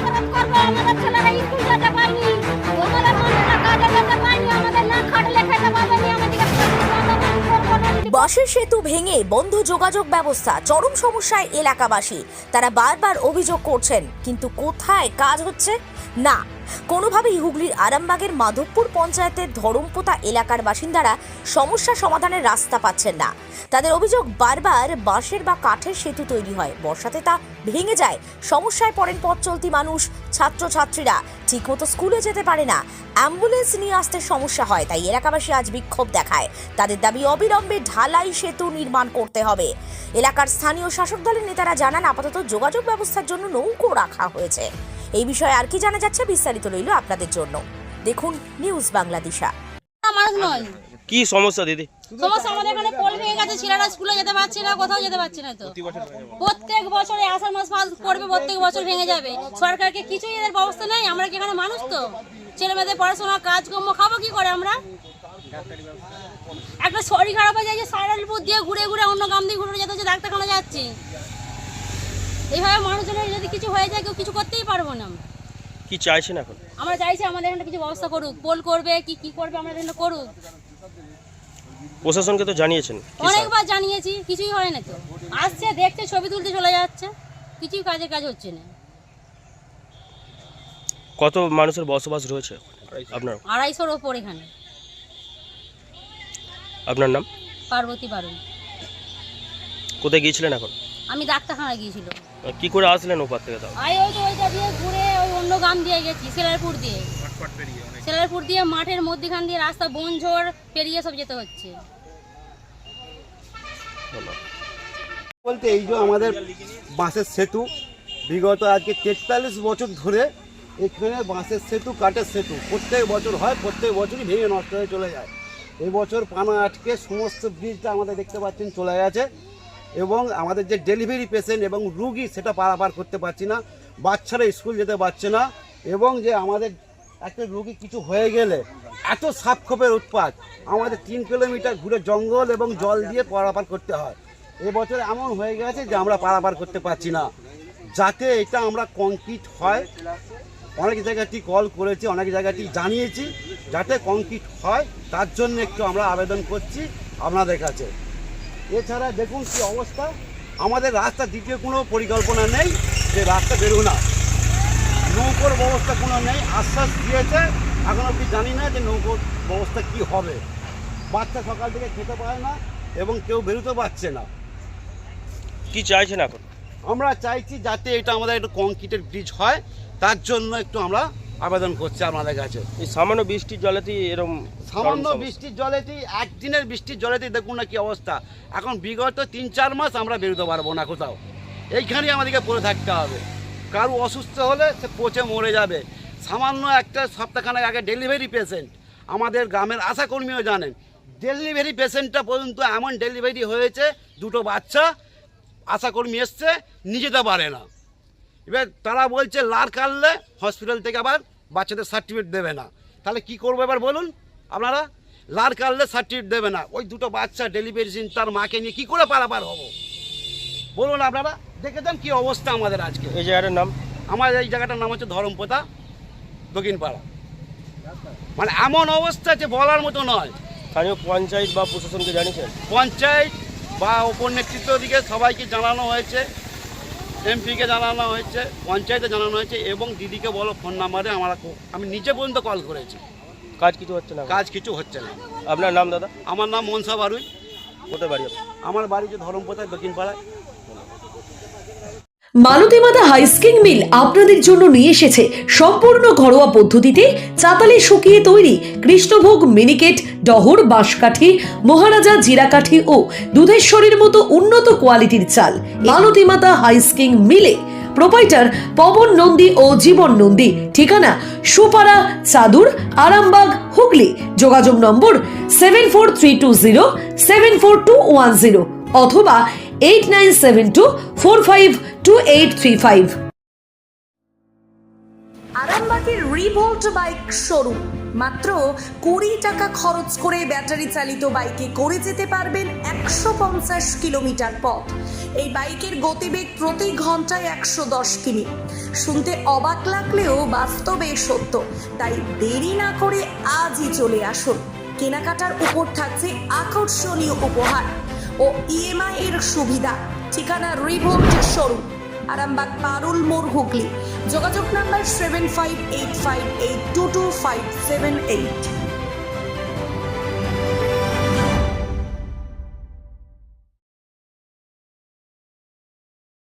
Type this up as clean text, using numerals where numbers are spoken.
যাতায়াত করবো, আমাদের ছেলেরা স্কুল যেতে পায়নি, আমাদের মানুষরা কাজে যেতে পায়নি, আমাদের না খাটলে খেতে পাবে না, আমাদেরকে করবো না। বাঁশের সেতু ভেঙে বন্ধ যোগাযোগ ব্যবস্থা, চরম সমস্যায় এলাকাবাসী। তারা বারবার অভিযোগ করছেন, কিন্তু কোথায় কাজ হচ্ছে না। কোনোভাবেই হুগলির আরামবাগের মাধবপুর পঞ্চায়েতের ধরমপোতা এলাকার বাসিন্দারা সমস্যা সমাধানের রাস্তা পাচ্ছেন না। তাদের অভিযোগ, বারবার বাঁশের বা কাঠের সেতু তৈরি হয়, বর্ষাতে তা ভেঙে যায়, সমস্যায় পড়েন পথ চলতি মানুষ, ছাত্রছাত্রীরা ঠিকমতো স্কুলে যেতে পারে না, অ্যাম্বুলেন্স নিয়ে আসতে সমস্যা হয়। তাই এলাকাবাসী আজ বিক্ষোভ দেখায়। তাদের দাবি, অবিলম্বে ঢালাই সেতু নির্মাণ করতে হবে। এলাকার স্থানীয় শাসক দলের নেতারা জানান, আপাতত যোগাযোগ ব্যবস্থার জন্য নৌকো রাখা হয়েছে। এই বিষয়ে আর কি জানা যাচ্ছে, বিস্তারিত রইল আপনাদের জন্য। দেখুন নিউজ বাংলাদেশা। মানুষ নয়, কি সমস্যা দিদি? সমস্যা আমাদের এখানে পোল ভেঙে গেছে, ছেলেরা স্কুলে যেতে পারছে না, কোথাও যেতে পারছে না। তো প্রত্যেক বছরে আষাঢ় মাস পাস করবে, প্রত্যেক বছর ভেঙে যাবে। সরকারকে কিছুই এদের ব্যবস্থা নেই। আমরা কি এখানে মানুষ? তো ছেলে মেয়েদের পড়াশোনা কাজকর্ম খাবো কি করে আমরা? একটা শরীর খারাপ হয়ে যায়, সারালপুর দিয়ে ঘুরে ঘুরে অন্য গ্রাম দিয়ে ঘুরে যেতে হচ্ছে, ডাক্তারখানা যাচ্ছি। এইভাবে মানুষজনের যদি কিছু হয়ে যায়, কেউ কিছু করতেই পারবো না। কি চাইছেন এখন? আমরা চাইছি আমাদের এখানে কিছু ব্যবস্থা করুক, পোল করবে কি করবে আমাদের এখানে করুক। প্রশাসনকে তো জানিয়েছেন? অনেকবার জানিয়েছি, কিছুই হয় না। তো আসছে, দেখছে, ছবি তুলতে চলে যাচ্ছে, কিছুই কাজ হচ্ছে না। কত মানুষের বসবাস রয়েছে আপনার? 250-র ওপর এখানে। আপনার নাম? পার্বতী বারুন। কোথায় গিয়েছিলেন এখন? আমি ডাক্তারখানা গিয়েছিল। কি করে আসলেন ওপার থেকে? তাও ওইটা দিয়ে ঘুরে ওই অন্য গ্রাম দিয়ে গেছি, সেলারপুর দিয়ে। সেলারপুর দিয়ে মাঠের মধ্যখান দিয়ে রাস্তা বনঝড় পেরিয়ে সব যেতে হচ্ছে। বলতে এই যে আমাদের বাঁশের সেতু, বিগত আজকে 43 বছর ধরে এখানে বাঁশের সেতু, কাঠের সেতু প্রত্যেক বছর হয়, প্রত্যেক বছরই ভেঙে নষ্ট হয়ে চলে যায়। এই বছর পানা আটকে সমস্ত ব্রিজটা আমাদের দেখতে পাচ্ছেন চলে গেছে, এবং আমাদের যে ডেলিভারি পেশেন্ট এবং রুগী সেটা পারাপার করতে পারছি না, বাচ্চারা স্কুল যেতে পারছে না, এবং যে আমাদের একটা রুগী কিছু হয়ে গেলে এত সাপখোপের উৎপাত, আমাদের 3 কিলোমিটার ঘুরে জঙ্গল এবং জল দিয়ে পারাপার করতে হয়। এবছর এমন হয়ে গেছে যে আমরা পারাপার করতে পারছি না। যাতে এটা আমরা কংক্রিট হয়, অনেক জায়গাটি কল করেছি, অনেক জায়গাটি জানিয়েছি, যাতে কংক্রিট হয় তার জন্য একটু আমরা আবেদন করছি আপনাদের কাছে। এছাড়া দেখুন কি অবস্থা, আমাদের রাস্তা দ্বিতীয় কোনো পরিকল্পনা নেই যে রাস্তা বেরো না, নৌকোর ব্যবস্থা কোনো নেই। আশ্বাস দিয়েছে, এখন অবধি জানি না যে নৌকোর ব্যবস্থা কি হবে। বাচ্চা সকাল থেকে খেতে পারে না এবং কেউ বেরোতে পারছে না। কি চাইছেন এখন? আমরা চাইছি যাতে এটা আমাদের একটু কংক্রিটের ব্রিজ হয়, তার জন্য একটু আমরা আবেদন করছি আপনাদের কাছে। এই সামান্য বৃষ্টির জলেতেই এরকম? সামান্য বৃষ্টির জলেতেই, একদিনের বৃষ্টির জলেতেই দেখুন না কি অবস্থা। এখন বিগত 3-4 মাস আমরা বেরোতে পারবো না কোথাও, এইখানেই আমাদেরকে পড়ে থাকতে হবে। কারো অসুস্থ হলে সে পচে মরে যাবে। সামান্য একটা সপ্তাহখানেক আগে ডেলিভারি পেশেন্ট, আমাদের গ্রামের আশাকর্মীও জানেন, ডেলিভারি পেশেন্টটা পর্যন্ত এমন ডেলিভারি হয়েছে, 2টো বাচ্চা, আশাকর্মী এসছে, নিয়ে যেতে পারে না। এবার তারা বলছে লার কাটলে হসপিটাল থেকে আবার বাচ্চাদের সার্টিফিকেট দেবে না। তাহলে কি করবো এবার বলুন আপনারা? লার কাটলে সার্টিফিকেট দেবে না, ওই 2টো বাচ্চা ডেলিভারি তার মাকে নিয়ে কী করে পারাপার হবো বলুন আপনারা? দেখে যান কী অবস্থা আমাদের আজকে। এই জায়গাটার নাম? আমার এই জায়গাটার নাম হচ্ছে ধরমপোতা দক্ষিণপাড়া। মানে এমন অবস্থা যে বলার মতো নয়। স্থানীয় পঞ্চায়েত বা প্রশাসনকে জানিয়েছেন? পঞ্চায়েত বা ওপর নেতৃত্ব দিকে সবাইকে জানানো হয়েছে, এমপিকে জানানো হয়েছে, পঞ্চায়েতে জানানো হয়েছে, এবং দিদিকে বলো ফোন নাম্বারে আমি নিজে পর্যন্ত কল করেছি। কাজ কিছু হচ্ছে না? কাজ কিছু হচ্ছে না। আপনার নাম দাদা? আমার নাম মনসা বারুই। কোথায় বাড়ি? আমার বাড়ি যে ধরমপোতা দক্ষিণপাড়ায়। মালতী মাতা হাইস্কিং মিল আপনাদের জন্য নিয়ে এসেছে সম্পূর্ণ ঘরোয়া পদ্ধতিতে চাতালে শুকিয়ে তৈরি কৃষ্ণভোগ মিনিকেট, ডহর, বাঁশকাঠি, মহারাজা জিরাকাঠি ও দুধেশ্বরীর মতো উন্নত কোয়ালিটির চাল। মালতী মাতা হাইস্কিং মিলে প্রোপাইটার পবন নন্দী ও জীবন নন্দী। ঠিকানা সুপারা, চাদুর, আরামবাগ, হুগলি। যোগাযোগ নম্বর 7432074210 অথবা 8972452835। আরামবাগের রিভোল্ট বাইক শোরুম। মাত্র 20 টাকা খরচ করে ব্যাটারি চালিত বাইকে করে যেতে পারবেন 150 কিলোমিটার পথ। এই বাইকের গতিবেগ প্রতি ঘন্টায় 110 কিমি। শুনতে অবাক লাগলেও বাস্তবে সত্য, তাই দেরি না করে আজই চলে আসুন। কেনাকাটার উপর থাকছে আকর্ষণীয় উপহার ও ইএমআই এর সুবিধা। ঠিকানা রিভোল্ট শোরুম, আরামবাগ পারুল মোড়, হুগলি। যোগাযোগ নাম্বার 7585822578।